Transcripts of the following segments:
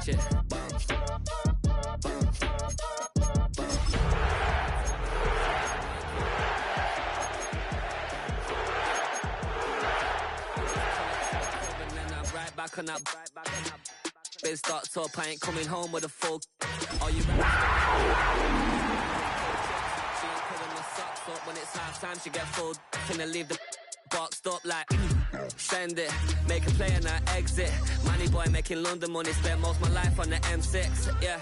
watch it. Back on that. Been starts up, I ain't coming home with a full. Are you ready? She ain't putting my socks up when it's half time. She get full. Finna leave the boxed up like send it, make a play and I exit. Money boy making London money, spent most of my life on the M6. Yeah,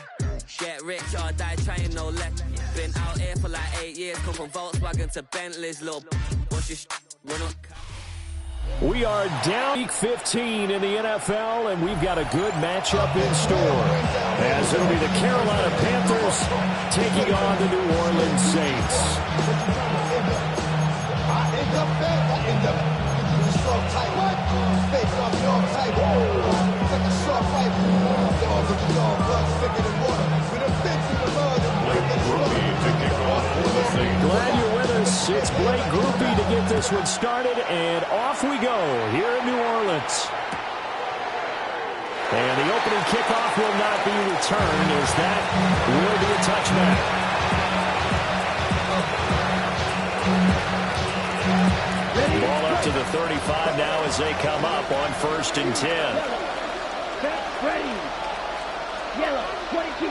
get rich or die trying, no let. Been out here for like 8 years, come from Volkswagen to Bentley's, little. What's your run up? We are down week 15 in the NFL, and we've got a good matchup in store. As it'll be the Carolina Panthers taking on the New Orleans Saints. Glad you're with us. It's Blake Groupie to get this one started, and off we go here in New Orleans. And the opening kickoff will not be returned, as that will be a touchback. Ball up to the 35 now as they come up on 1st and 10. Ready. Yellow, 22.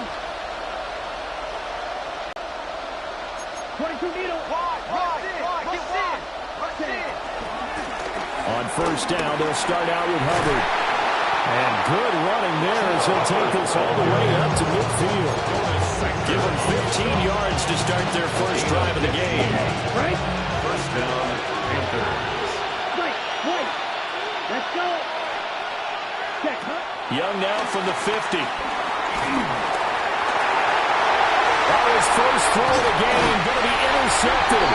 22 needle. On 1st down, they'll start out with Hubbard. And good running there as he'll take this all the way up to midfield. Give them 15 yards to start their first drive of the game. Right. 1st down, Panthers. Wait. Let's go. Check, huh? Young now from the 50. That was first throw of the game, going to be intercepted.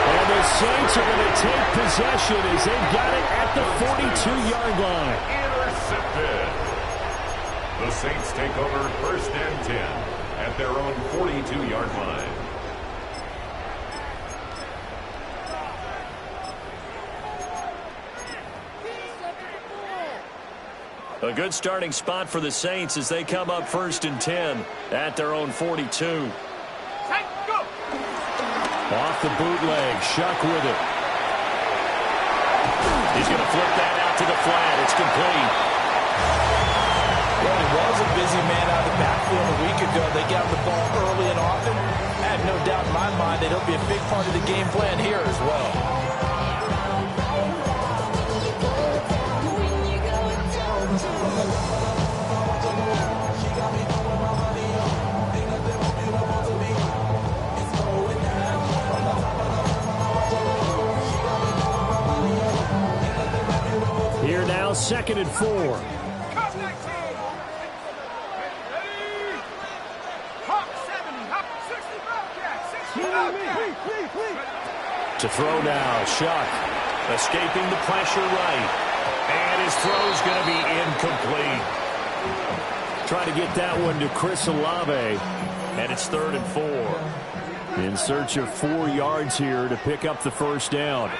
And the Saints are going to take possession as they've got it at the 42-yard line. Intercepted. The Saints take over 1st and 10 at their own 42-yard line. A good starting spot for the Saints as they come up 1st and 10 at their own 42. Off the bootleg, Shuck with it. He's going to flip that out to the flat. It's complete. Well, he was a busy man out of the backfield a week ago. They got the ball early and often. I have no doubt in my mind that he'll be a big part of the game plan here as well. Here now, 2nd and 4. To throw now, Shuck. Escaping the pressure right. And his throw's going to be incomplete. Trying to get that one to Chris Olave. And it's 3rd and 4. In search of 4 yards here to pick up the 1st down.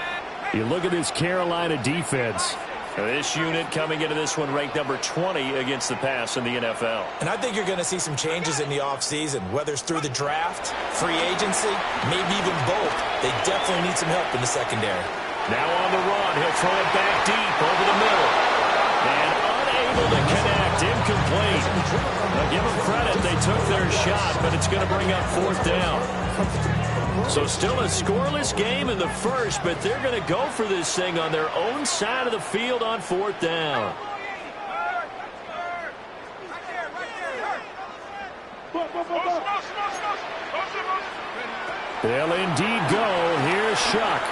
You look at this Carolina defense. This unit coming into this one ranked number 20 against the pass in the NFL. And I think you're going to see some changes in the offseason, whether it's through the draft, free agency, maybe even both. They definitely need some help in the secondary. Now on the run, he'll throw it back deep over the middle. And unable to connect, incomplete. Now give them credit, they took their shot, but it's going to bring up 4th down. So still a scoreless game in the first, but they're going to go for this thing on their own side of the field on 4th down. They'll indeed go. Here's Shuck.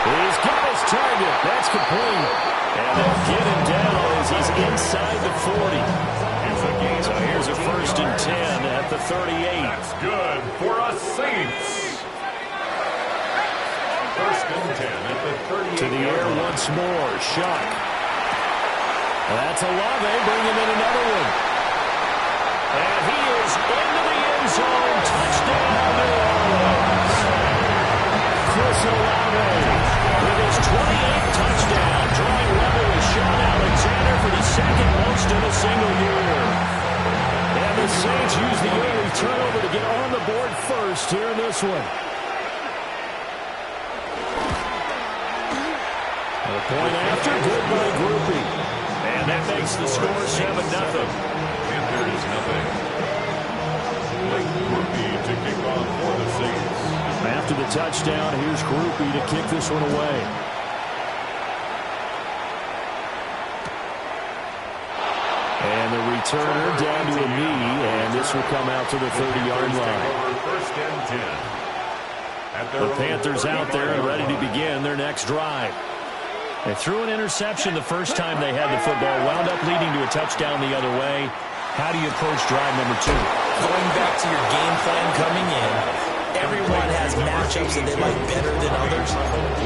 He's got his target. That's complete. And they'll get him down as he's inside the 40. So here's a 1st and 10 at the 38. That's good for us Saints. 1st and 10 at the 38. To the air once more. Shuck. That's Olave bringing in another one. And he is into the end zone. Touchdown, New Orleans. Chris Olave with his 28th touchdown, drawing level with Sean Alexander for the 2nd most in first here in this one. A point after, good by Groupie. And that makes the score 7-0. Panthers nothing. Blake Groupie to kick off for the Saints. After the touchdown, here's Groupie to kick this one away. And the returner down to a knee, and this will come out to the 30-yard line. First and 10. The Panthers out there and ready to begin their next drive. They threw an interception the first time they had the football, wound up leading to a touchdown the other way. How do you approach drive number 2? Going back to your game plan coming in, everyone has matchups that they like better than others,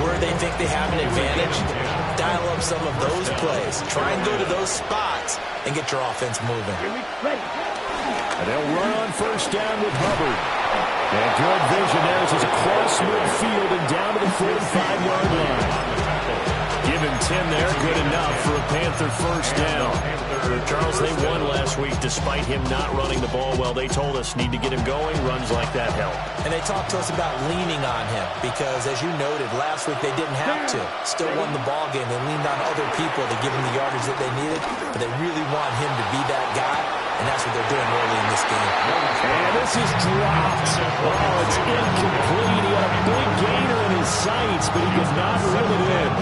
where they think they have an advantage. Dial up some of those plays. Try and go to those spots and get your offense moving. And they'll run on first down with Hubbard. And good vision there as it's across midfield and down to the 45-yard line. Give him 10 there, good enough for a Panther first down. Charles, they won last week despite him not running the ball well. They told us need to get him going. Runs like that help. And they talked to us about leaning on him because, as you noted, last week they didn't have to. Still won the ball game. They leaned on other people to give him the yardage that they needed, but they really want him to be that guy, and that's what they're doing early in this game. And this is dropped. Oh, it's incomplete. He had a big gainer in his sights, but he could not reel it in.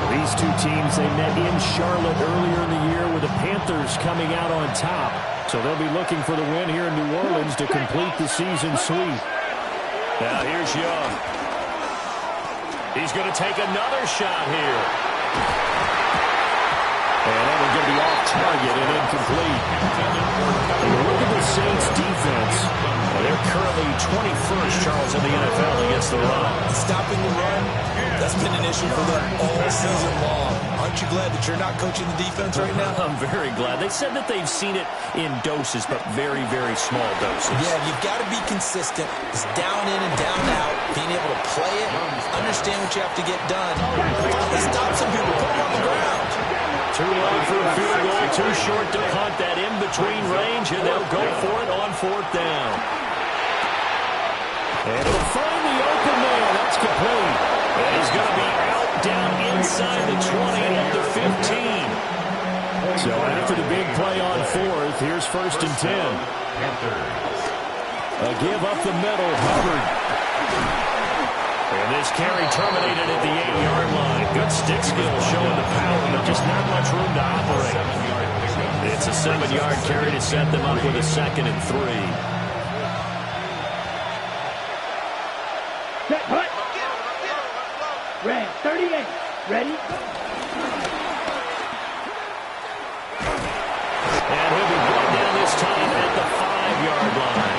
These two teams, they met in Charlotte earlier in the year with the Panthers coming out on top. So they'll be looking for the win here in New Orleans to complete the season sweep. Now here's Young. He's going to take another shot here. And that will get the off target and incomplete. And look at the Saints defense. Well, they're currently 21st, Charles, in the NFL against the run. Stopping the run, that's been an issue for them all season long. Aren't you glad that you're not coaching the defense right now? I'm very glad. They said that they've seen it in doses, but very, very small doses. Yeah, you've got to be consistent. It's down in and down out. Being able to play it, understand what you have to get done. Finally stop some people, put them on the ground. Too long for a field goal, too short to punt. That in-between range, and they'll go for it on fourth down. And it'll find the open man. That's complete. And he's going to be out down inside the 20 at the 15. So after the big play on fourth, here's first and 10. A give up the middle, Hubbard. And this carry terminated at the 8-yard line. Good stick skill showing the power, but just not much room to operate. It's a 7-yard carry to set them up with a 2nd and 3. Set, hut. Red, 38. Ready? And he'll be brought down this time at the 5-yard line.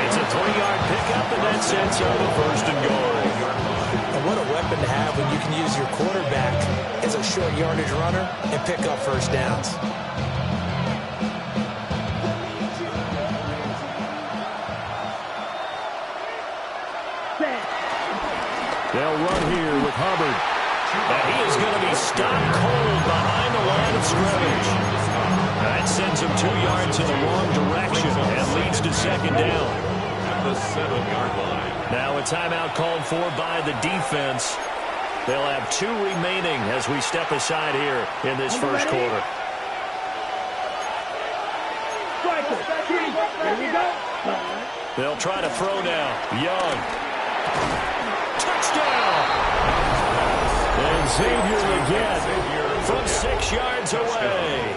It's a 3-yard pickup, and that sets up a first and goal. And what a weapon to have when you can use your quarterback as a short yardage runner and pick up first downs. They'll run here with Hubbard. And he is going to be stopped cold behind the line of scrimmage. That sends him 2 yards in the wrong direction and leads to second down. At the 7-yard line. Now a timeout called for by the defense. They'll have 2 remaining as we step aside here in this first quarter. Striker, 3. Here we go. They'll try to throw now. Young. Touchdown! And Xavier again from 6 yards away.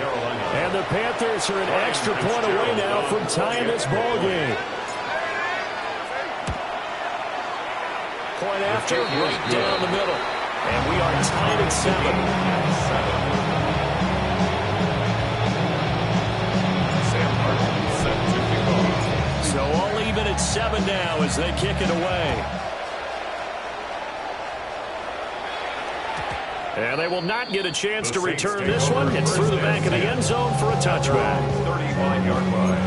And the Panthers are an extra point away now from tying this ball game. Point after, right down the middle. And we are tied at 7. So all even at 7 now as they kick it away. And they will not get a chance to return this one. It's through the back of the end zone for a touchback. 35-yard line.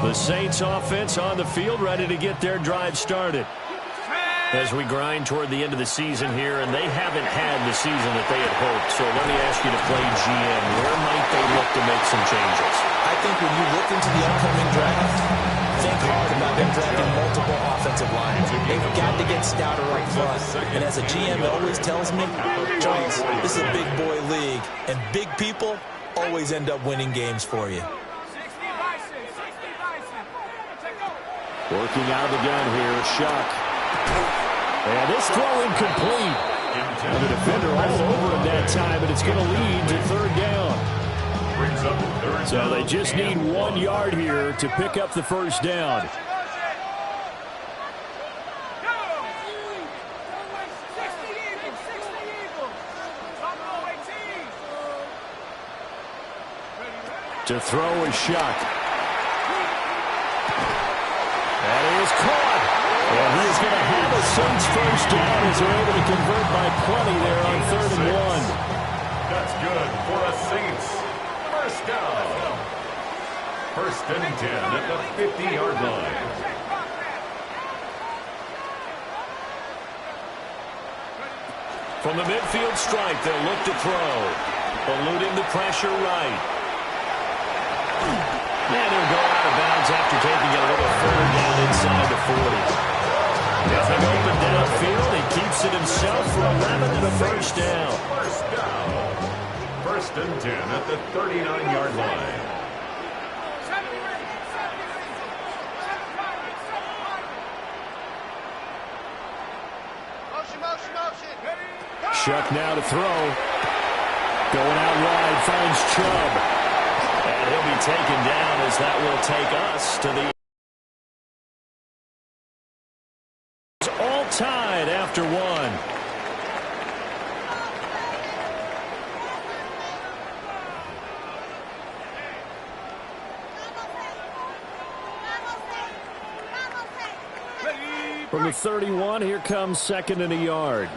The Saints offense on the field, ready to get their drive started. As we grind toward the end of the season here, and they haven't had the season that they had hoped. So let me ask you to play GM. Where might they look to make some changes? I think when you look into the upcoming draft, think hard about them drafting multiple offensive lines. They've got to get stouter up front. And as a GM always tells me, Charles, this is a big boy league, and big people always end up winning games for you. Working out of the gun here, Shuck. And this throw incomplete. And the defender all over him that time, and it's going to lead to third down. So they just need 1 yard here to pick up the first down. To throw is Shuck. That is caught. And he is going to have a Saints first down as they're able to convert by plenty there on 3rd and 1. That's good for a Saints first down. 1st and 10 at the 50-yard line. From the midfield stripe, they'll look to throw. Eluding the pressure right. And he'll go out of bounds after taking a little further down inside the 40. Nothing open downfield. He keeps it himself for 11 and a first down. First down. 1st and 10 at the 39-yard line. Shuck now to throw. Going out wide, finds Chubb. And he'll be taken down as that will take us to the... all tied after 1. From the 31, here comes 2nd and a yard.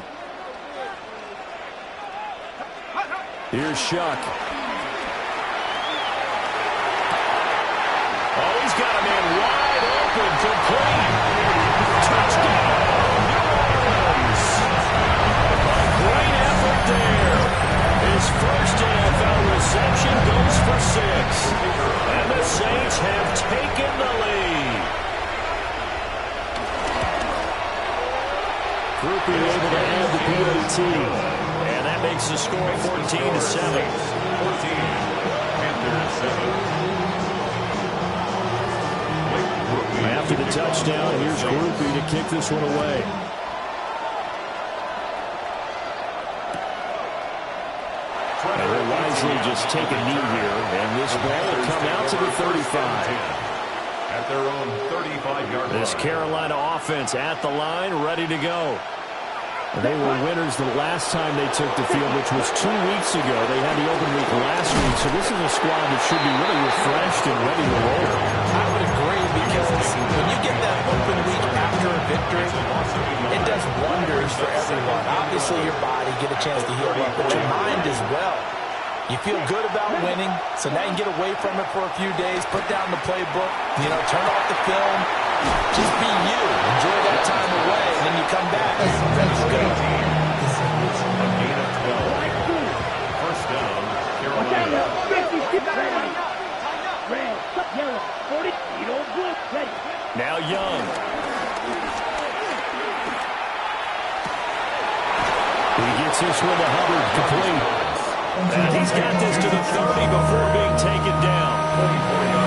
Here's Shuck. Oh, he's got a man wide open, complete. Touchdown, New Great effort there. His first NFL reception goes for 6. And the Saints have taken the lead. Groupie able to add the PAT. And that makes the score 14-7. 14. Panthers 7. After the touchdown, here's Groupie to kick this one away. And he'll wisely just take a knee here, and this ball will come out to the 35. At their own 35-yard line. This Carolina offense at the line, ready to go. They were winners the last time they took the field, which was 2 weeks ago. They had the open week last week, so this is a squad that should be really refreshed and ready to roll. I would agree, because when you get that open week after a victory, it does wonders for everyone. Obviously, your body, get a chance to heal up, but your mind as well. You feel good about winning, so now you can get away from it for a few days, put down the playbook, turn off the film, just be you. Enjoy that time away, and then you come back ready to go. A gain of 12. First down, Carolina. Red, yellow, 40, blue, ready. Now Young. He gets this one to Hubbard, complete. And he's got this to the 30 before being taken down.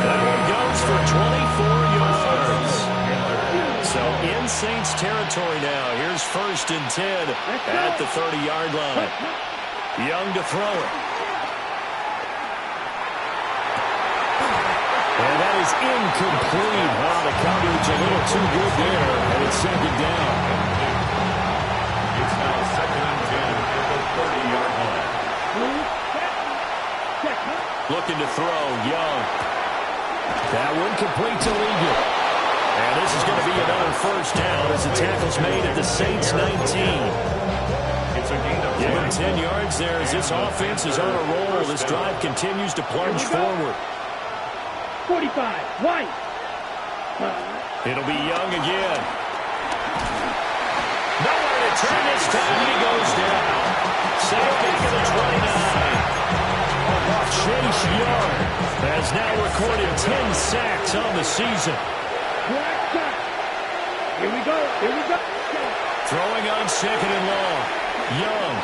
That one goes for 24 yards. So in Saints territory now. Here's 1st and 10 at the 30-yard line. Young to throw it. And that is incomplete. Wow, the coverage a little too good there. And it's 2nd down. It's now 2nd and 10 at the 30-yard line. Looking to throw, Young. That one complete to Legal. And this is going to be another first down as the tackle's made at the Saints 19. It's a gain of 10. Give him 10 yards there as this offense is on a roll. This drive continues to plunge forward. 45, White. It'll be Young again. return this time, and he goes down. Safe back at the 29. Chase Young has now recorded 10 sacks on the season. Here we go. Here we go. Throwing on second and long. Young.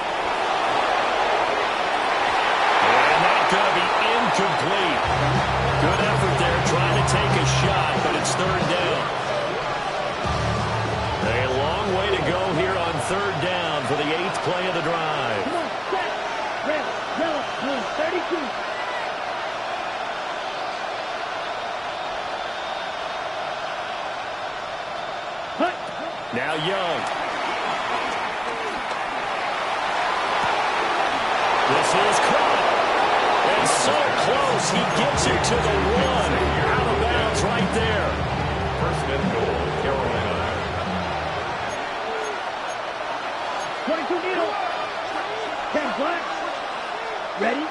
And that's going to be incomplete. Good effort there trying to take a shot, but it's third down. A long way to go here on third down for the 8th play of the drive. Come on, set. Red, yellow, blue, 32. Cut. Now Young. This is caught. It's so close. He gets it to the 1. Out of bounds right there. First and goal, Carolina. 22 needle. 10 black. Ready?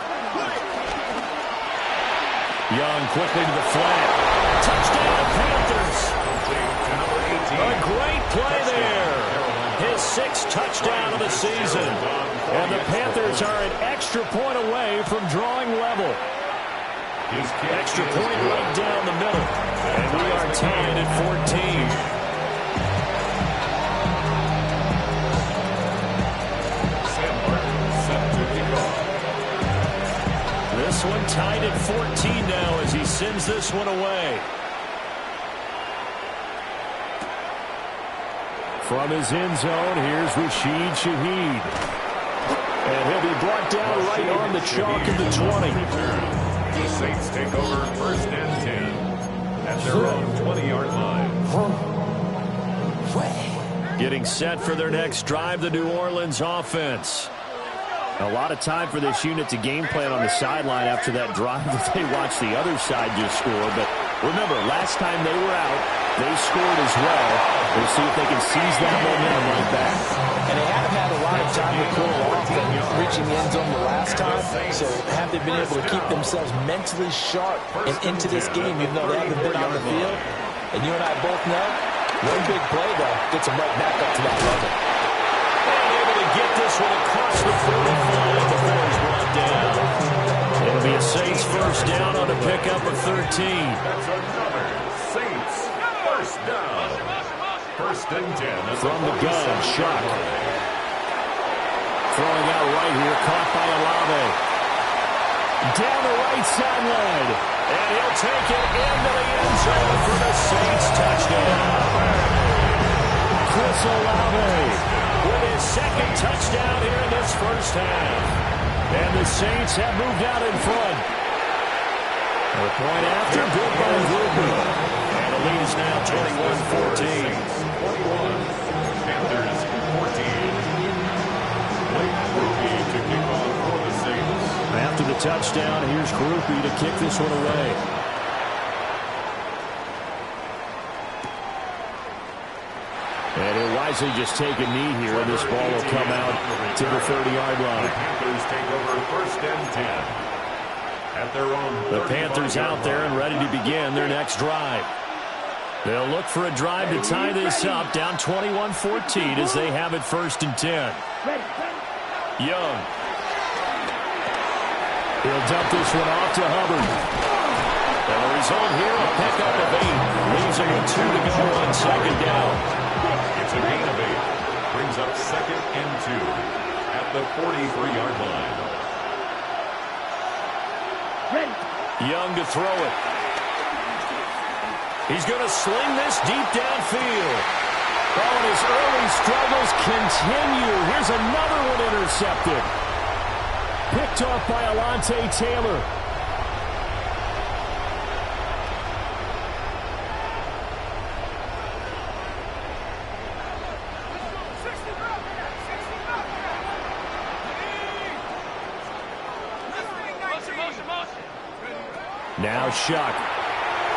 Young quickly to the flat. Touchdown, Panthers. A great play there. His 6th touchdown of the season. And the Panthers are an extra point away from drawing level. Extra point right down the middle. And we are tied at 14. This one tied at 14 now as he sends this one away. From his end zone, here's Rashid Shaheed. And he'll be brought down right on the chalk of the 20. The Saints take over first and 10 at their own 20-yard line. Getting set for their next drive, the New Orleans offense. A lot of time for this unit to game plan on the sideline after that drive that they watched the other side just score. But remember, last time they were out, they scored as well. We'll see if they can seize that momentum right back. And they haven't had a lot of time to cool off and reaching the end zone the last time. So have they been able to keep themselves mentally sharp and into this game, even though they haven't been on the field? And you and I both know, one big play, though, gets them right back up to that level. Get this one across the 45 before he's brought down. It'll be a Saints first down on a pickup of 13. That's another Saints first down. First and 10. From the gun, Shock. Throwing out right here, caught by Olave. Down the right sideline. And he'll take it into the end zone for the Saints touchdown. Chris Olave with his 2nd touchdown here in this first half. And the Saints have moved out in front. A point after, good by Gruber. And the lead is now 21-14. 21. Panthers 14. Blake Gruber to kick off for the Saints. After the touchdown, here's Gruber to kick this one away. And he'll wisely just take a knee here, and this ball will come out to the 30-yard line. The Panthers take over first and 10 at their own. The Panthers out there and ready to begin their next drive. They'll look for a drive to tie this up, down 21-14 as they have it first and 10. Young. He'll dump this one off to Hubbard. And the result here, a pickup of 8. Leaves him with 2 to go on second down. It's a gain of 8. Brings up second and 2 at the 43-yard line. Ready. Young to throw it. He's going to sling this deep downfield. Oh, and his early struggles continue. Here's another one intercepted. Picked off by Alontae Taylor. Now Shuck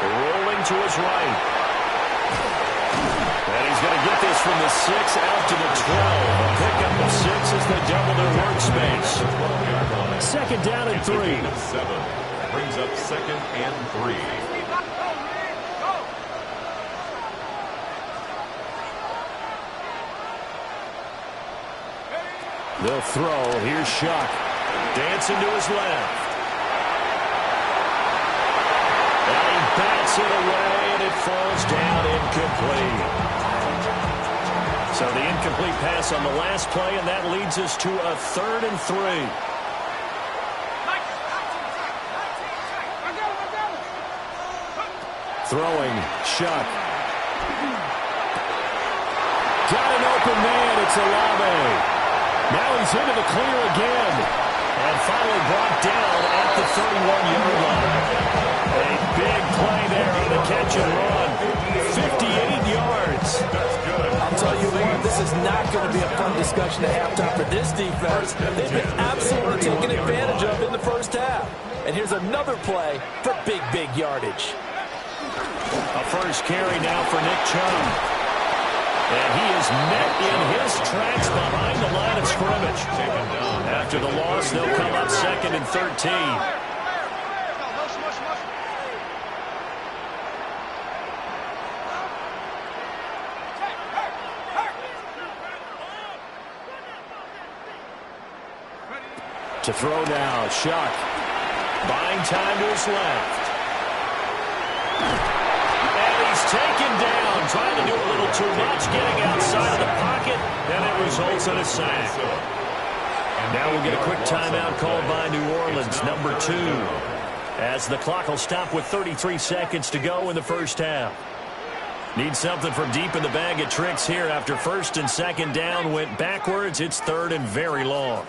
rolling to his right. And he's going to get this from the 6 out to the 12. A pickup of 6 as they double their workspace. Second down and 3. 7 brings up second and 3. They'll throw. Here's Shuck. Dancing to his left. And he bats it away, and it falls down incomplete. So the incomplete pass on the last play, and that leads us to a 3rd and 3. Throwing, Shuck. Got an open man, it's Olave. Now he's into the clear again. And finally brought down at the 31-yard line. A big play there on the catch and run. 58 yards. That's good. I'll tell you what, this is not going to be a fun discussion at halftime for this defense. They've been absolutely taken advantage of in the first half. And here's another play for big, big yardage. A first carry now for Nick Chubb. And he is met in his tracks behind the line of scrimmage. After the loss, they'll come up 2nd and 13. To throw now, Shuck. Buying time to his left. And he's taken down, trying to do a little too much, getting outside of the pocket, and it results in a sack. And now we'll get a quick timeout called by New Orleans, number 2, as the clock will stop with 33 seconds to go in the first half. Need something from deep in the bag of tricks here after 1st and 2nd down went backwards. It's 3rd and very long.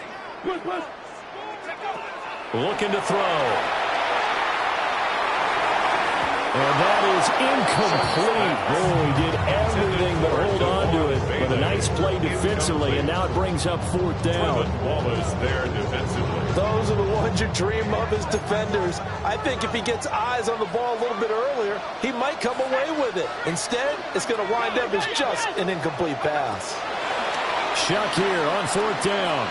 Looking to throw. And that is incomplete. Oh, he did everything but hold on to it. But a nice play defensively, and now it brings up 4th down. Wallace there defensively. Those are the ones you dream of as defenders. I think if he gets eyes on the ball a little bit earlier, he might come away with it. Instead, it's going to wind up as just an incomplete pass. Shuck here on 4th down.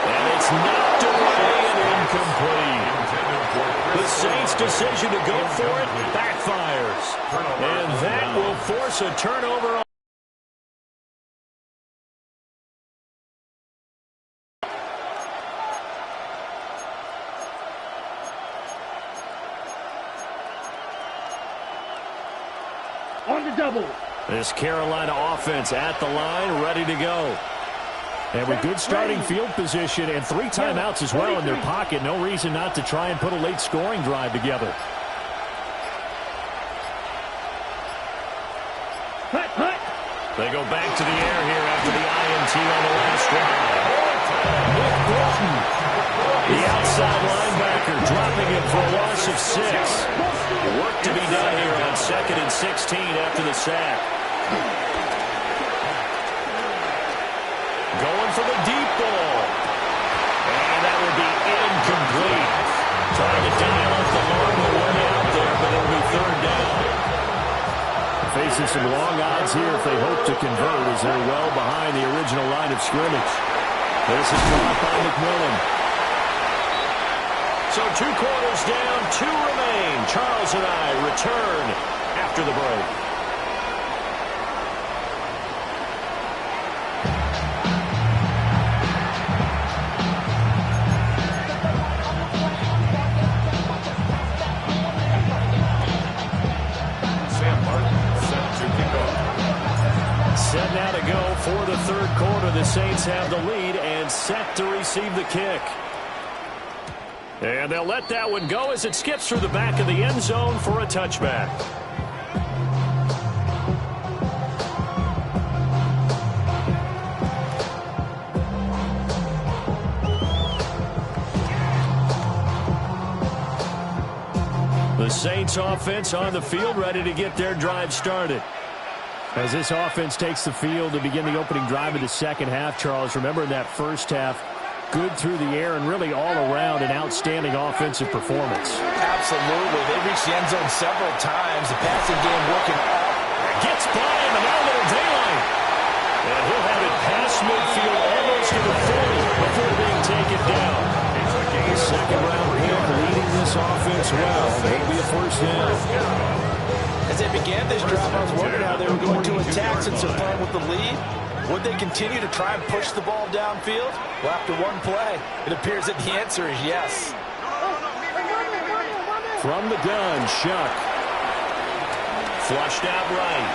And it's knocked away and incomplete. The Saints' decision to go for it backfires. And that will force a turnover. On the double. This Carolina offense at the line, ready to go. And with good starting field position and 3 timeouts as well in their pocket, no reason not to try and put a late scoring drive together. They go back to the air here after the INT on the last drive. Nick Bolton, the outside linebacker, dropping it for a loss of 6. Work to be done here on 2nd and 16 after the sack. Going for the deep ball. And that will be incomplete. Trying to dial up the long way out there, but it'll be 3rd down. Facing some long odds here if they hope to convert as they're well behind the original line of scrimmage. This is blocked by McMillan. So 2 quarters down, 2 remain. Charles and I return after the break. Set now to go for the 3rd quarter. The Saints have the lead and set to receive the kick. And they'll let that one go as it skips through the back of the end zone for a touchback. The Saints offense on the field ready to get their drive started. As this offense takes the field to begin the opening drive of the second half, Charles, remember in that first half, good through the air and really all around an outstanding offensive performance. Absolutely. They reached the end zone several times. The passing game working up. Gets by him and now a little daylight. And he'll have it past midfield almost to the 40 before being taken down. Second round pick leading this offense well. It'll be a 1st down. As they began this drive, I was wondering how they were going to attack since they're playing with the lead. Would they continue to try and push the ball downfield? Well, after one play, it appears that the answer is yes. From the gun, Shuck. Flushed out right.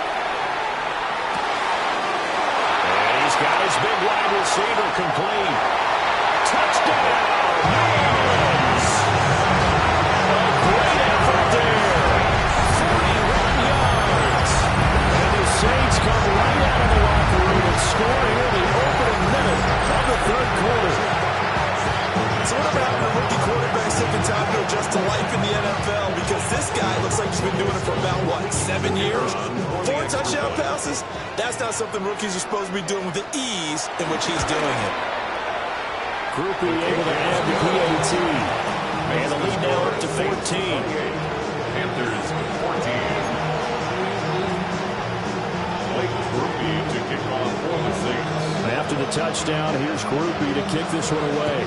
And he's got his big wide receiver complete. Touchdown! Yes! A great effort there. 41 yards. And the Saints come right out of the locker room and score here in the opening minute of the third quarter. So whatever happened to rookie quarterbacks taking time to adjust to life in the NFL? Because this guy looks like he's been doing it for about, what, 7 years? 4 touchdown passes? That's not something rookies are supposed to be doing with the ease in which he's doing it. Groupie able to add the PAT. And the lead now up to 14. Panthers 14. Blake Groupie to kick off for the Saints. After the touchdown, here's Groupie to kick this one away.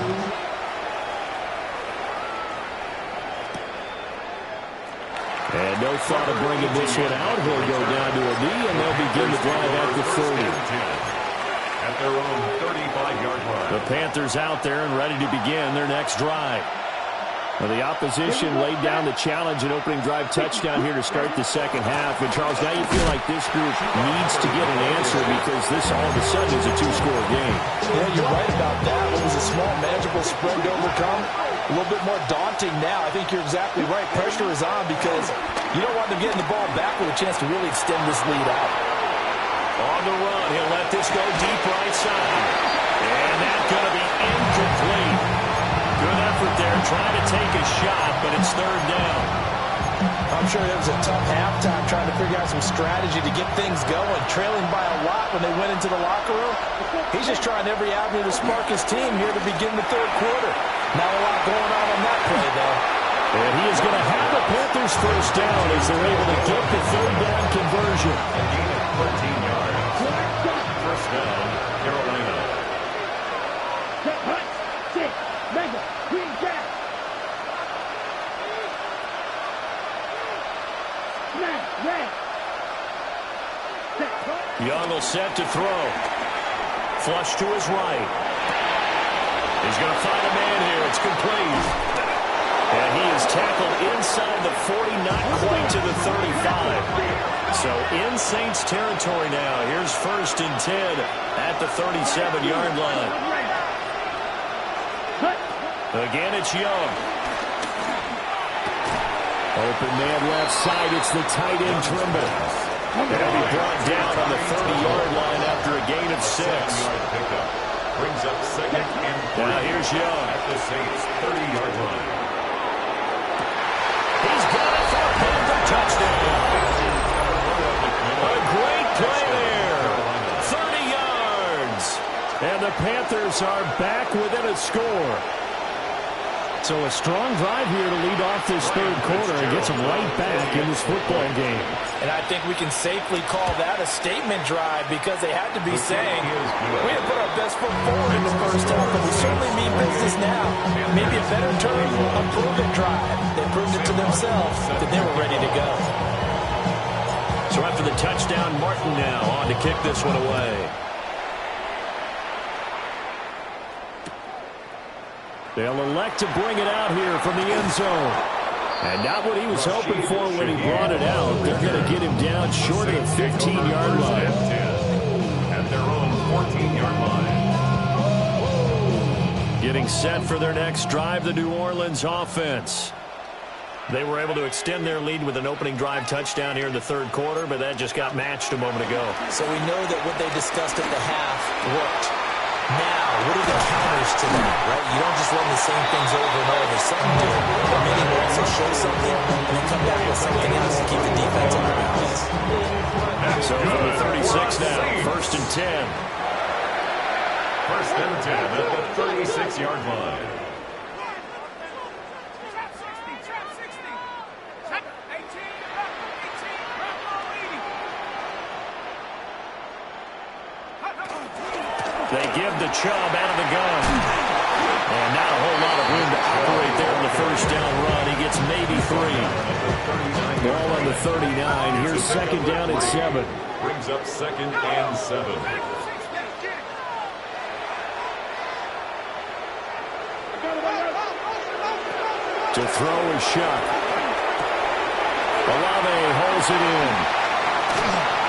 And no thought of bringing this one out. He'll go down to a knee, and they'll begin the drive at the 30. At their own 35-yard line. The Panthers out there and ready to begin their next drive. Well, the opposition laid down the challenge and opening drive touchdown here to start the second half. And, Charles, now you feel like this group needs to get an answer because this all of a sudden is a 2-score game. Yeah, you're right about that. What was a small, manageable spread to overcome? A little bit more daunting now. I think you're exactly right. Pressure is on because you don't want them getting the ball back with a chance to really extend this lead out. On the run, he'll let this go deep right side. And that's going to be incomplete. Good effort there, trying to take a shot, but it's third down. I'm sure it was a tough halftime trying to figure out some strategy to get things going. Trailing by a lot when they went into the locker room. He's just trying every avenue to spark his team here to begin the third quarter. Not a lot going on that play, though. And he is going to have the Panthers first down as they're able to get the third down conversion. A gain of 14 yards. First down, Carolina. Set, hut, sit, mega, green jack. Snap, red. Set, hut. Young will set to throw. Flush to his right. He's going to find a man here. It's complete. And he is tackled inside the 40, not quite to the 35. So in Saints territory now. Here's 1st and 10 at the 37-yard line. Again, it's Young. Open man left side. It's the tight end Trimble. They'll be brought down on the 30-yard line after a gain of 6. Brings up 2nd and 3. Now here's Young. At the Saints 30-yard line. He's got it for a Panther touchdown. A great play there. 30 yards. And the Panthers are back within a score. So a strong drive here to lead off this third quarter and gets them right back in this football game. And I think we can safely call that a statement drive because they had to be saying, we have put our best foot forward in the first half, but we certainly mean business now. Maybe a better term, a prove-it drive. They proved it to themselves that they were ready to go. So after the touchdown, Martin now on to kick this one away. They'll elect to bring it out here from the end zone. And not what he was hoping for when he brought it out. They're going to get him down short of the 15-yard line. At their own 14-yard line. Getting set for their next drive, the New Orleans offense. They were able to extend their lead with an opening drive touchdown here in the third quarter, but that just got matched a moment ago. So we know that what they discussed at the half worked. Now, what are the counters to that, right? You don't just run the same things over and over. Some do, but many will also show something and then come back with something else to keep the defense on their balance. So from the 36 now, 1st and 10. 1st and 10 at the 36-yard line. They give the Chubb out of the gun. And not a whole lot of room to operate there in the first down run. He gets maybe 3. Ball on the 39. Here's 2nd down at 7. Brings up 2nd and 7. To throw is Shuck. Olave holds it in.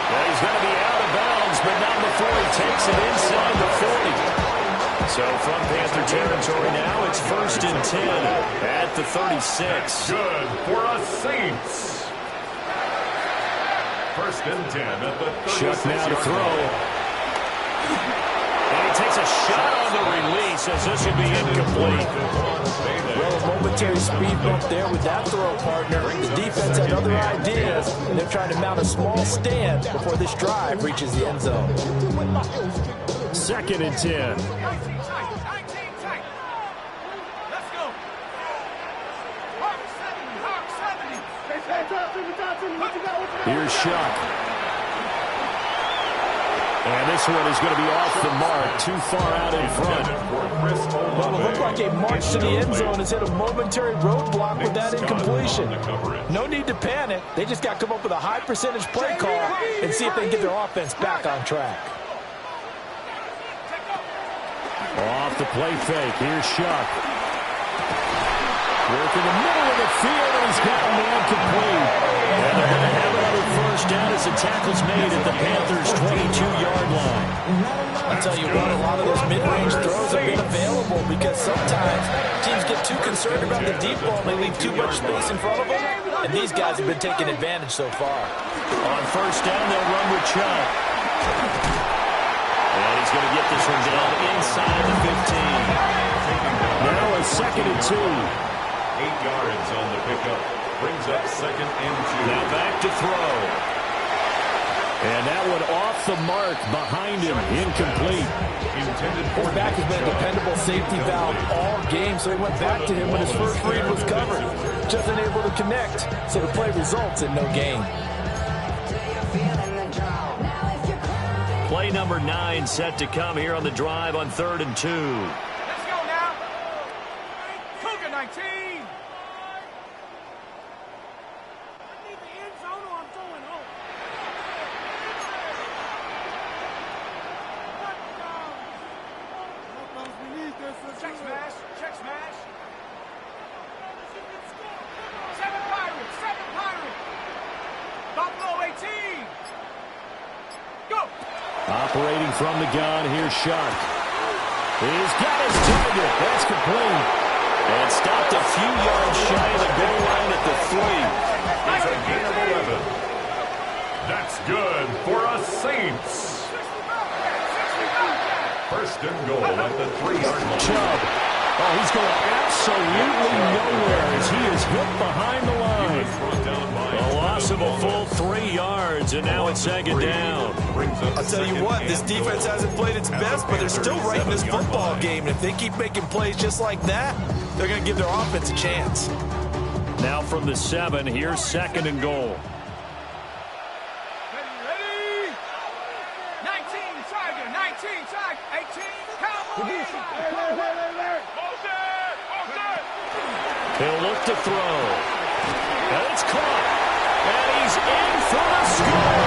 Well, he's going to be out of bounds, but not before he takes it inside the 40. So from Panther territory now, it's 1st and 10 at the 36. Good for a Saints. 1st and 10 at the 36. Shuck now to throw. And he takes a shot on the release as this should be incomplete. Well, a momentary speed bump there with that throw, partner. The defense had other ideas. They're trying to mount a small stand before this drive reaches the end zone. 2nd and 10. Here's Shuck. And this one is going to be off the mark, too far out in front. Well, it looked like a march to the end zone has hit a momentary roadblock with that incompletion. No need to panic. They just got to come up with a high percentage play call and see if they can get their offense back on track. Off the play fake. Here's Shuck. Work in the middle of the field, and he's got a man complete. And they're going to have another 1st down as the tackle's made at the Panthers' 22-yard line. I'll tell you what, a lot of those mid-range throws have been available because sometimes teams get too concerned about the deep ball and they leave too much space in front of them, and these guys have been taking advantage so far. On 1st down, they'll run with Chubb. And he's going to get this one down inside the 15. Now a 2nd and 2. 8 yards on the pickup. Brings up 2nd and 2. Now back to throw. And that one off the mark behind him. Incomplete. His back has been a dependable safety valve all game, so he went back to him when his first read was covered. Just unable to connect, so the play results in no gain. Play number 9 set to come here on the drive on 3rd and 2. Let's go now. Cougar 19. Check smash. Check smash. 7 Pirates. 7 Pirates. Buffalo 18. Go. Operating from the gun, here's Shuck. He's got his target. That's complete. And stopped a few yards shy of the goal line at the 3. It's a gain of 11. That's good for a Saints. 1st and goal at the 3-yard line. Chubb. Oh, he's going absolutely nowhere as he is hit behind the line. A loss of a full 3 yards, and now it's 2nd down. I'll tell you what, this defense hasn't played its best, but they're still right in this football game. And if they keep making plays just like that, they're going to give their offense a chance. Now from the 7, here's 2nd and goal. Ready? 19 Tiger. 19 Tiger. 18 Cowboys. He'll look to throw. And it's caught. And he's in for the score.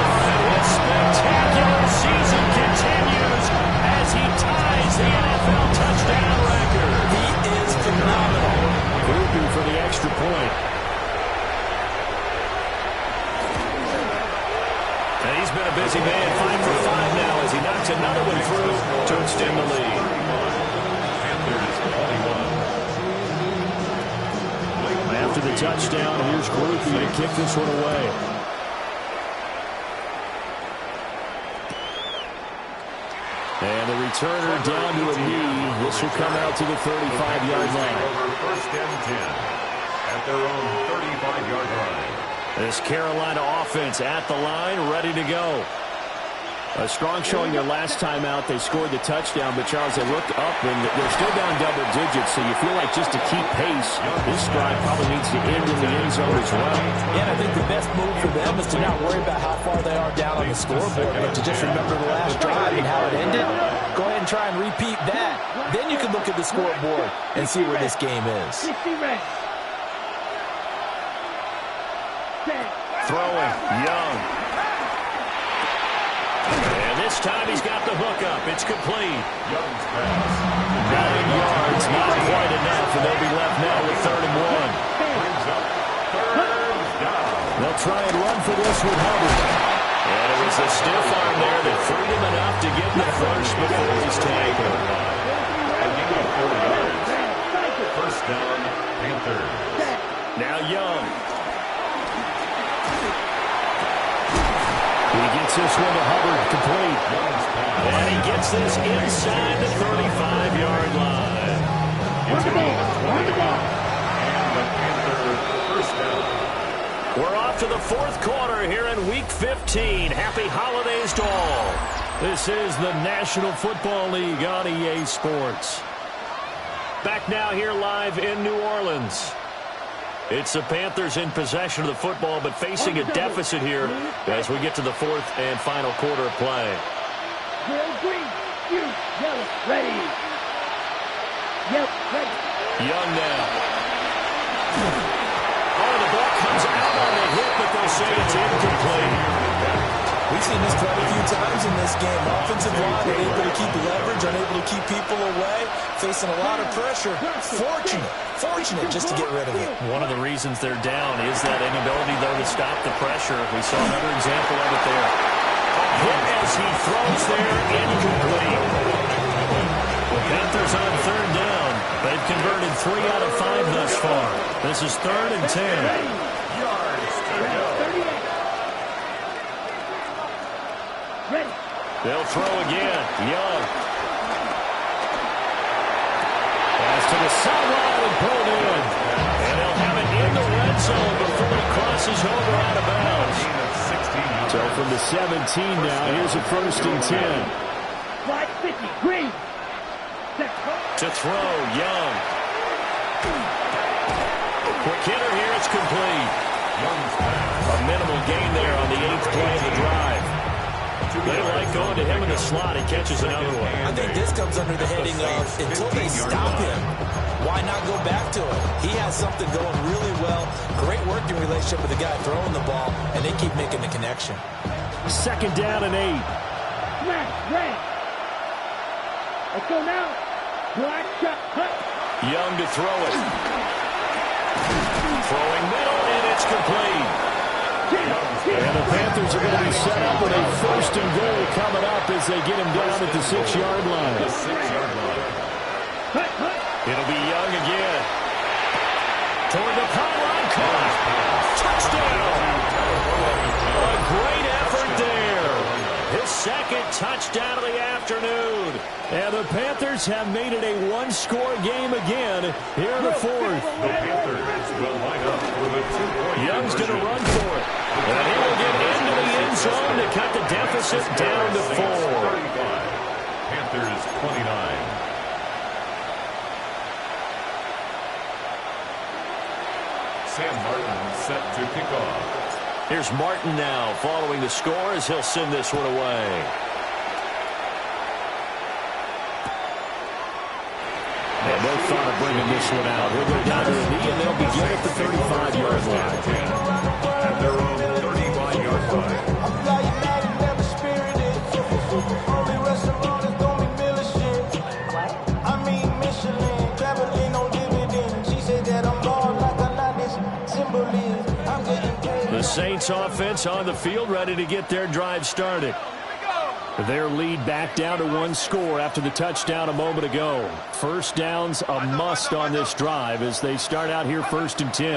His spectacular season continues as he ties the NFL touchdown record. He is phenomenal. Grouping for the extra point. And he's been a busy man, 5 for 5 now as he knocks another one through to extend the lead. After the touchdown, here's Groupie to kick this one away. And the returner down to a knee. This will come out to the 35-yard line. 1st and 10 at their own 35-yard line. This Carolina offense at the line, ready to go. A strong showing their last time out. They scored the touchdown, but Charles, they looked up, and they're still down double digits, so you feel like just to keep pace, this drive probably needs to end in the end zone as well. Yeah, and I think the best move for them is to not worry about how far they are down on the scoreboard, but to just remember the last drive and how it ended. Go ahead and try and repeat that. Then you can look at the scoreboard and see where this game is. Throwing, Young. And this time he's got the hook up. It's complete. 9 yards, not quite enough, and they'll be left now with 3rd and 1. They'll try and run for this with Hubbard. And it was the stiff arm there that freed him enough to get the first before he's tackled. First down, Panthers. Now Young. He gets this one to Hubbard, complete. And he gets this inside the 35-yard line. It's a 21. And the Panthers first down. We're off to the fourth quarter here in Week 15. Happy holidays to all. This is the National Football League on EA Sports. Back now here live in New Orleans. It's the Panthers in possession of the football, but facing a deficit here as we get to the fourth and final quarter of play. Green, you, yellow, ready. Yellow, ready. Young now. Oh, the ball comes out on the hit, but they'll say it's incomplete. We've seen this quite a few times in this game. Offensive line unable to keep leverage, unable to keep people away, facing a lot of pressure. Fortunate just to get rid of it. One of the reasons they're down is that inability, though, to stop the pressure. We saw another example of it there. Hit as he throws there, incomplete. The Panthers on third down. They've converted 3 out of 5 thus far. This is 3rd and 10. Yards to go. Ready. They'll throw again. Young. Pass to the sideline and pulled in. And they'll have it in the red zone before he crosses over out of bounds. So from the 17 now, here's a 1st and 10. Slide 50, green. To throw, Young. Quick hitter here, it's complete. A minimal gain there on the 8th play of the drive. They like going to him in the slot. He catches another one. I think this comes under the heading of until they stop him, why not go back to him? He has something going really well. Great working relationship with the guy throwing the ball, and they keep making the connection. 2nd down and 8. Smash, red. Let's go now. Black shot, cut. Young to throw it. Throwing middle, and it's complete. And the Panthers are going to be set up with a 1st and goal coming up as they get him down at the 6-yard line. It'll be Young again. Toward the pylon, caught. Touchdown. A great effort there. His 2nd touchdown of the afternoon. And the Panthers have made it a 1-score game again here in the 4th. The Panthers will line up with a 2-point. Young's going to run for it. And he will get into the end zone to cut the deficit down to 4. 35. Panthers 29. Sam Martin set to kick off. Here's Martin now following the score as he'll send this one away. And no thought of bringing this one out. He'll go down to the knee, and they'll begin at the 35-yard line. At their own 35-yard line. The Saints offense on the field, ready to get their drive started. Their lead back down to 1 score after the touchdown a moment ago. 1st down's a must on this drive as they start out here 1st and 10.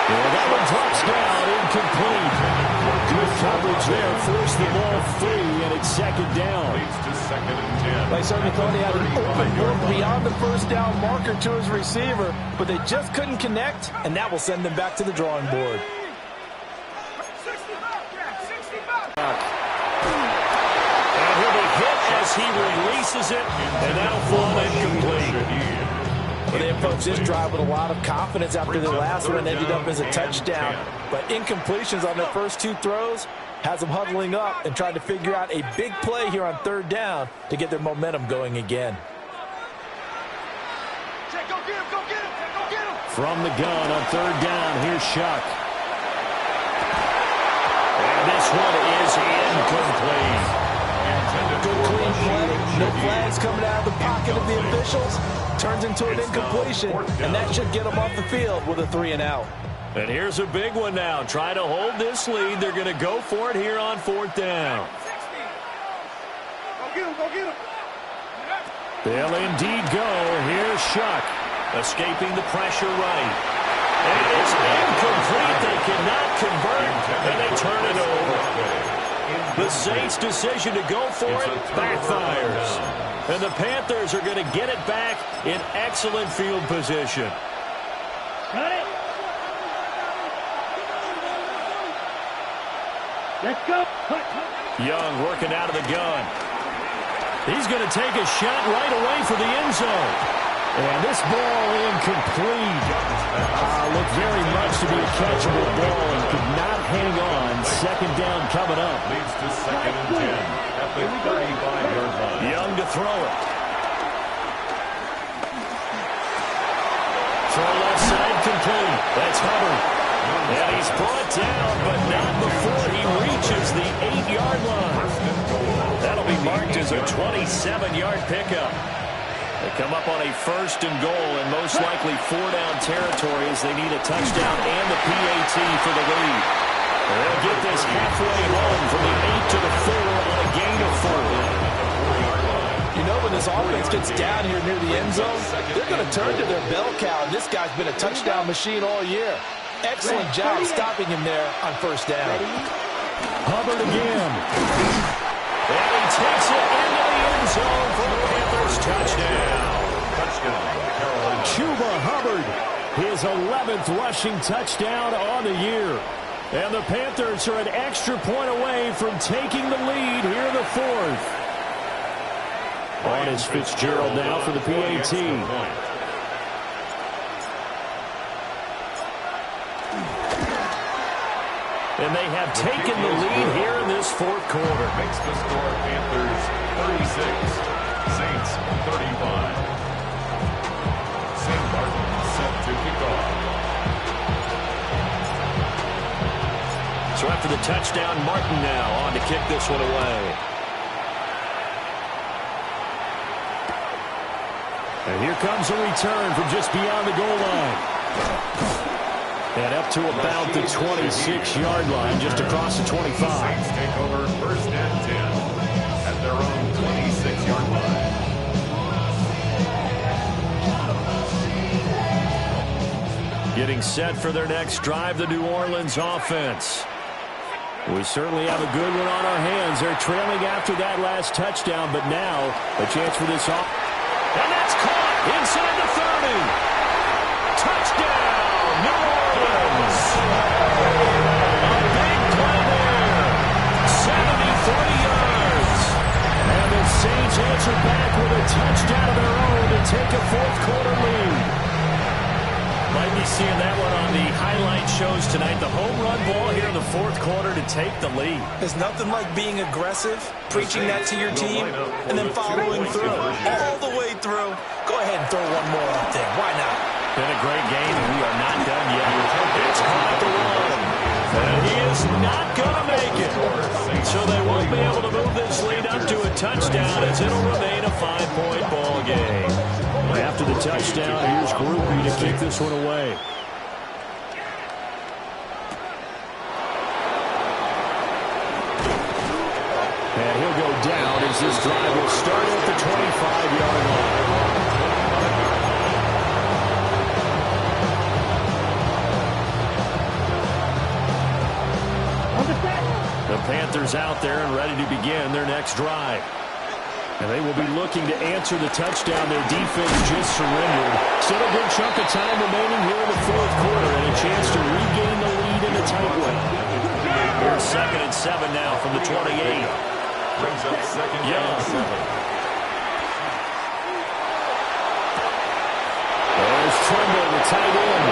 Well, that one drops down, incomplete. Good coverage there, forced the ball free, and it's 2nd down. Leads to 2nd and 10. They certainly thought he had an open look beyond the 1st down marker to his receiver, but they just couldn't connect, and that will send them back to the drawing board. And he'll be hit as he releases it, and that'll fall incomplete. Well, they approached this drive with a lot of confidence after their last one ended up as a touchdown. But incompletions on their first 2 throws has them huddling up and trying to figure out a big play here on 3rd down to get their momentum going again. From the gun on 3rd down, here's Shuck. And this one is incomplete. Good clean play. No flags coming out of the pocket of the officials. Turns into an incompletion, and that should get them off the field with a 3-and-out. And here's a big one now. Trying to hold this lead. They're going to go for it here on 4th down. Go get him. They'll indeed go. Here's Shuck, escaping the pressure right. And it's incomplete. They cannot convert, and they turn it over. The Saints' decision to go for it backfires. And the Panthers are going to get it back in excellent field position. Got it. Let's go. Young working out of the gun. He's going to take a shot right away for the end zone. And this ball incomplete. Looked very much to be a catchable ball and could not hang on. 2nd down coming up. Leads to 2nd and 10 at the 35-yard line. Young to throw it. Throw left side complete. That's Hubbard. And he's brought down, but not before he reaches the 8-yard line. That'll be marked as a 27-yard pickup. They come up on a 1st and goal and most likely 4-down territory as they need a touchdown and the PAT for the lead. They'll get this halfway home from the 8 to the 4 on a gain of 4. You know, when this offense gets down here near the end zone, they're going to turn to their bell cow, and this guy's been a touchdown machine all year. Excellent job stopping him there on 1st down. Hubbard again. And he takes it into the end zone for the Panthers touchdown. Chuba Hubbard, his 11th rushing touchdown on the year. And the Panthers are an extra point away from taking the lead here in the 4th. On is Fitzgerald now for the PAT. And they have taken the lead here in this 4th quarter. Makes the score Panthers 36, Saints 35. St. Martin set to kick off. So after the touchdown, Martin now on to kick this one away. And here comes a return from just beyond the goal line. And up to about the 26-yard line, just across the 25. Saints take over 1st and 10 at their own 26-yard line. Getting set for their next drive, the New Orleans offense. We certainly have a good one on our hands. They're trailing after that last touchdown, but now a chance for this off. And that's caught inside the 30. Touchdown, New Orleans. A big play there. 70-40 yards. And the Saints answer back with a touchdown of their own to take a 4th quarter lead. Might be seeing that one on the highlight shows tonight. The home run ball here in the 4th quarter to take the lead. There's nothing like being aggressive, preaching that to your team, and then following through all the way through. Go ahead and throw one more up there. Why not? Been a great game, and we are not done yet. It's caught at the one. And he is not going to make it. So they won't be able to move this lead up to a touchdown as it'll remain a 5-point ball game. After the touchdown, here's Groupie to kick this one away. And he'll go down as this drive will start at the 25-yard line. The Panthers out there and ready to begin their next drive. And they will be looking to answer the touchdown their defense just surrendered. Still a good chunk of time remaining here in the 4th quarter and a chance to regain the lead in a tight way. Here's 2nd and 7 now from the 28. Brings up 2nd and 7. There's Trumbull, the tight end.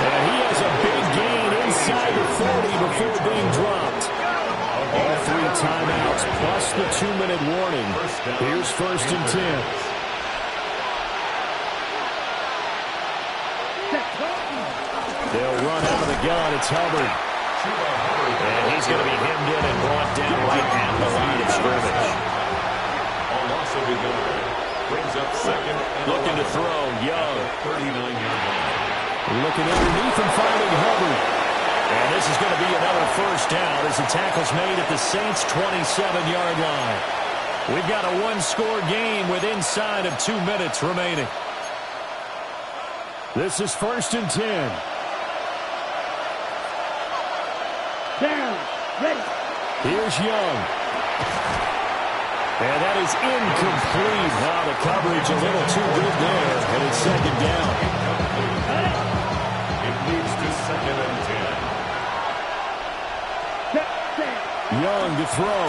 And he has a big gain inside the 40 before being dropped. All 3 timeouts plus the 2-minute warning. Here's 1st and 10. They'll run out of the gun. It's Hubbard. And he's going to be hemmed in and brought down right at the line of scrimmage. A loss of 11. Brings up second. Looking to throw, Young. 39-yard line. Looking underneath and finding Hubbard. And this is going to be another first down as the tackle's made at the Saints' 27-yard line. We've got a one-score game with inside of 2 minutes remaining. This is 1st and 10. Down. Ready. Here's Young. And that is incomplete. Now the coverage a little too good there, and it's second down. It leads to 2nd and 10. Young to throw.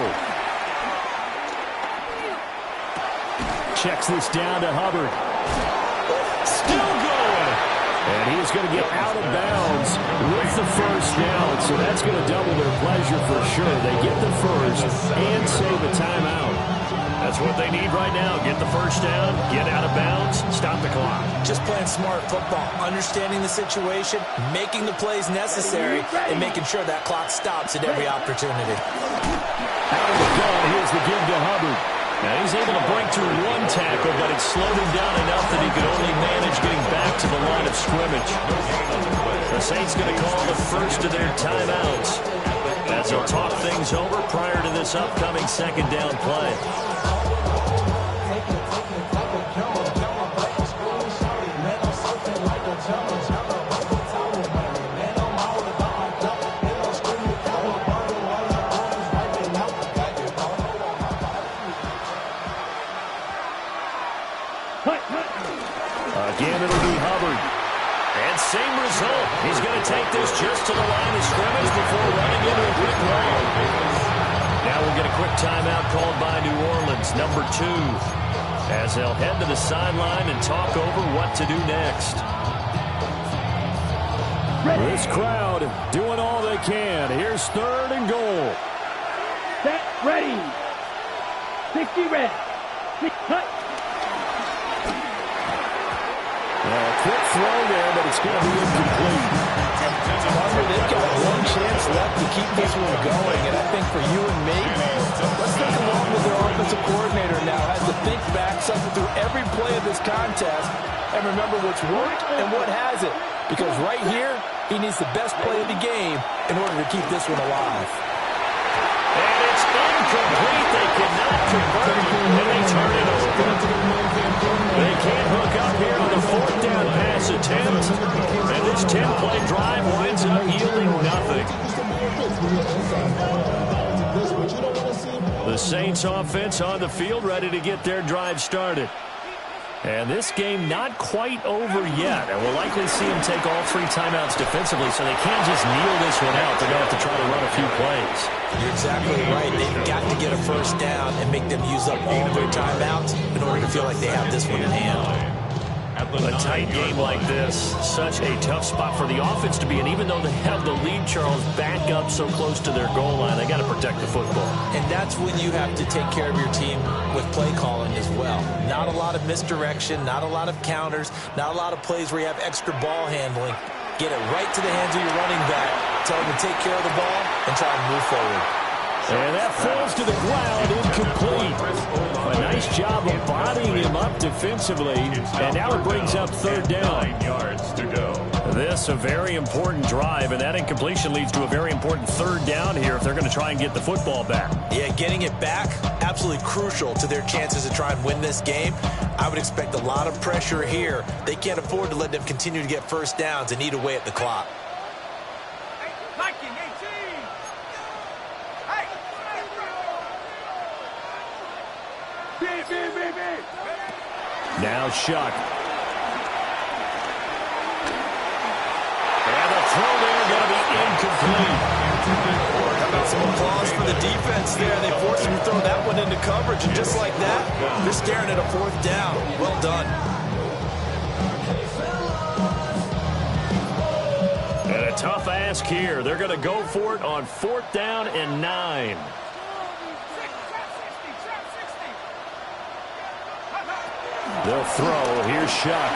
Checks this down to Hubbard. Still going. And he's going to get out of bounds with the first down. So that's going to double their pleasure for sure. They get the first and save a timeout. That's what they need right now. Get the first down, get out of bounds, stop the clock. Just playing smart football, understanding the situation, making the plays necessary, and making sure that clock stops at every opportunity. Out of the gun, here's the give to Hubbard. Now he's able to break through one tackle, but it slowed him down enough that he could only manage getting back to the line of scrimmage. The Saints going to call the first of their timeouts as they'll talk things over prior to this upcoming second down play. Again, it'll be Hubbard. And same result. He's going to take this just to the line of scrimmage before running into a brick wall. Now we'll get a quick timeout called by New Orleans, number 2, as they'll head to the sideline and talk over what to do next. This crowd doing all they can. Here's 3rd and goal. Set. Ready. 60 red. 6 cut. Quick throw there, but it's going to be incomplete. They've got one chance left to keep this one going, and I think for you and me, let's think along with their offensive coordinator now, has to think back, cycle through every play of this contest, and remember what's worked and what hasn't. Because right here, he needs the best play of the game in order to keep this one alive. And it's incomplete. They cannot convert, and they turn it over. They can't hook up here on the 4th down pass attempt. And this 10-play drive winds up yielding nothing. The Saints offense on the field ready to get their drive started. And this game not quite over yet. And we'll likely see them take all 3 timeouts defensively, so they can't just kneel this one out. They're going to have to try to run a few plays. You're exactly right. They've got to get a first down and make them use up all their timeouts in order to feel like they have this one in hand. A tight game like this, such a tough spot for the offense to be in. Even though they have the lead, Charles, back up so close to their goal line, they got to protect the football. And that's when you have to take care of your team with play calling as well. Not a lot of misdirection, not a lot of counters, not a lot of plays where you have extra ball handling. Get it right to the hands of your running back, tell him to take care of the ball, and try and move forward. And that falls to the ground, incomplete. A nice job of bodying him up defensively. And now it brings up 3rd down. 9 yards to go. This a very important drive, and that incompletion leads to a very important 3rd down here if they're going to try and get the football back. Yeah, getting it back, absolutely crucial to their chances to try and win this game. I would expect a lot of pressure here. They can't afford to let them continue to get first downs and eat away at the clock. Now Shuck. And the throw there going to be incomplete. How about some applause for the defense there? They forced him to throw that one into coverage, and just like that, they're staring at a 4th down. Well done. And a tough ask here. They're going to go for it on 4th down and 9. They'll throw. Here's Shuck.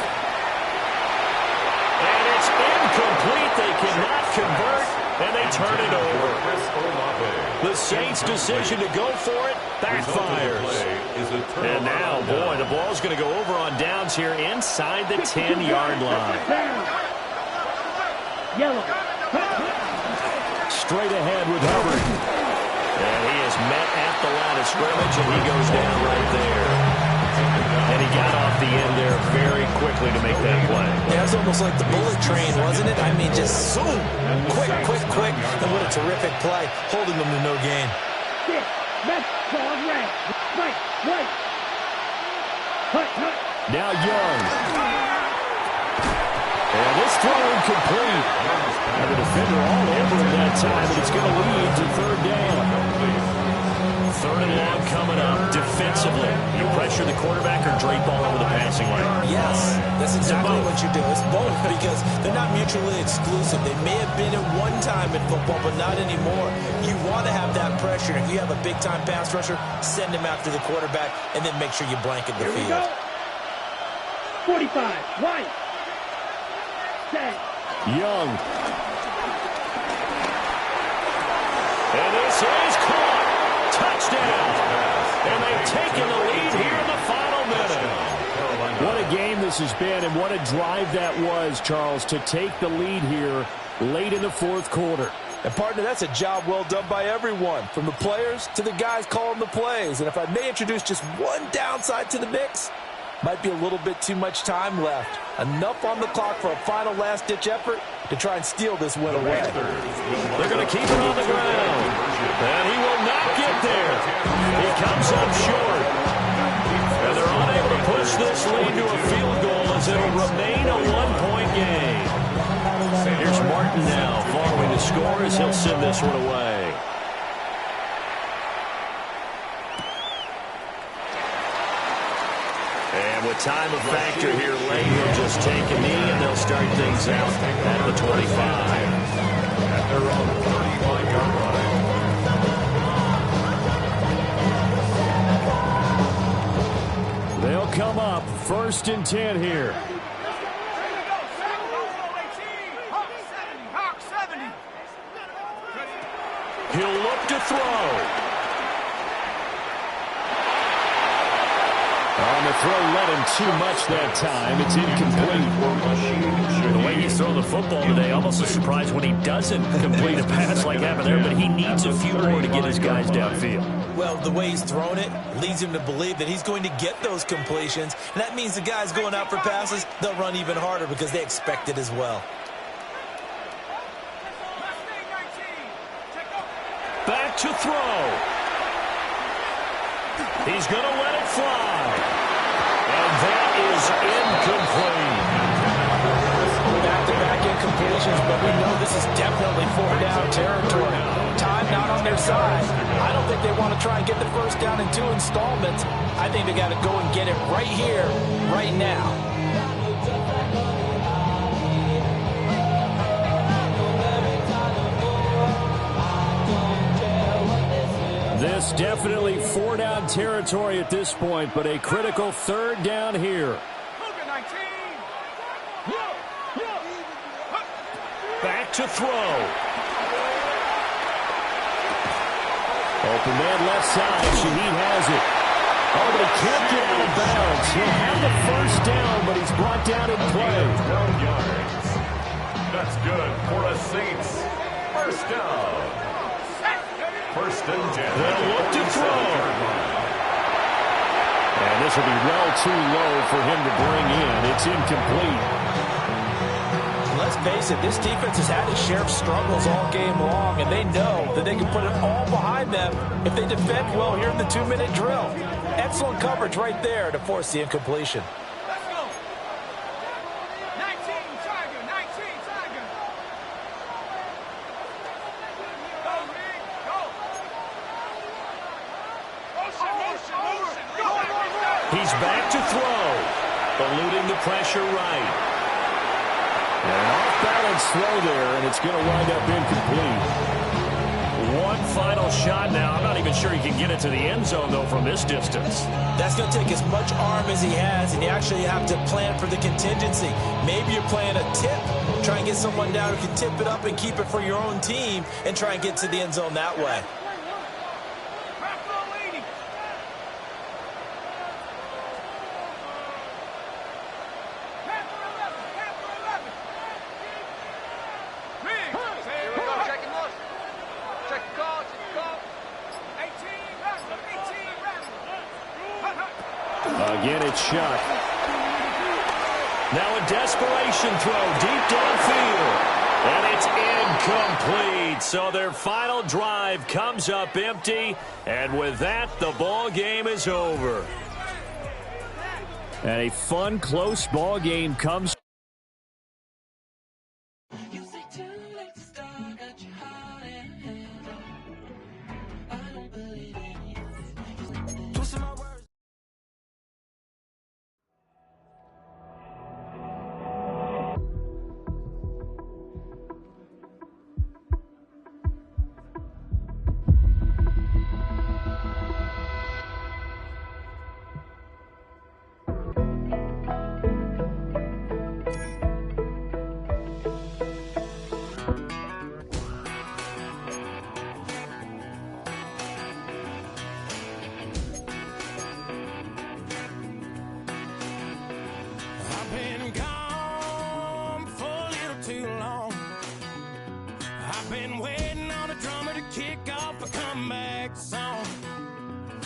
And it's incomplete. They cannot convert. and they turn it over. The Saints' decision to go for it backfires. And now, boy, the ball's going to go over on downs here inside the 10-yard line. Yellow. Straight ahead with Hubbard. And he is met at the line of scrimmage, and he goes down right there. And he got off the end there very quickly to make that play. Yeah, it's almost like the bullet train, wasn't it? I mean, just zoom. Quick. And what a terrific play, holding them to no gain. Six. Left. Ball right. Right. Hut. Now Young. And this throw incomplete. And the defender all over him that time, and it's going to lead to third down. Third and long coming up defensively. You pressure the quarterback or drape all over the passing lane? Yes, that's exactly what you do. It's both because they're not mutually exclusive. They may have been at one time in football, but not anymore. You want to have that pressure. If you have a big-time pass rusher, send him after the quarterback, and then make sure you blanket the field. 45. Right. Set. Young. And this is caught. Touchdown. And they've taken the lead here in the final minute. What a game this has been, and what a drive that was, Charles, to take the lead here late in the fourth quarter. And, partner, that's a job well done by everyone, from the players to the guys calling the plays. And if I may introduce just one downside to the mix, might be a little bit too much time left. Enough on the clock for a final last-ditch effort to try and steal this win away. They're going to keep it on the ground. And he will not get there. He comes up short. And they're unable to push this lead to a field goal as it'll remain a one-point game. Here's Martin now following the score as he'll send this one away. And with time of factor here late, he'll just take a knee and they'll start things out at the 25. At their own 35-yard line. They'll come up 1st and 10 here. He'll look to throw. On the throw, led him too much that time. It's incomplete. The way he's throwing the football today, almost a surprise when he doesn't complete a pass like happened there, but he needs a few more to get his guys downfield. Well, the way he's thrown it leads him to believe that he's going to get those completions, and that means the guys going out for passes, they'll run even harder because they expect it as well. Back to throw. He's going to let it fly. And that is incomplete. Back-to-back incompletions, but we know this is definitely 4th-down territory. Time not on their side. I don't think they want to try and get the first down in 2 installments. I think they got to go and get it right here, right now. This definitely 4-down territory at this point, but a critical 3rd down here. Back to throw. Open man left side. Shaheed has it. Oh, but he can't get out of bounds. He'll have the first down, but he's brought down in play. 12 yards. That's good for a Saints. First down. 1st and 10. They'll look to throw. And this will be well too low for him to bring in. It's incomplete. Let's face it, this defense has had its share of struggles all game long, and they know that they can put it all behind them if they defend well here in the 2-minute drill. Excellent coverage right there to force the incompletion. Let's go. 19 Tiger. Go, Rick. Go. Motion. Go. He's back to throw. Eluding the pressure right. An off-balance throw there, and it's going to wind up incomplete. One final shot now. I'm not even sure he can get it to the end zone, though, from this distance. That's going to take as much arm as he has, and you actually have to plan for the contingency. Maybe you're playing a tip, try and get get someone down who can tip it up and keep it for your own team and try and get to the end zone that way. Again, it's Shuck. Now a desperation throw deep downfield. And it's incomplete. So their final drive comes up empty. And with that, the ball game is over. And a fun, close ball game comes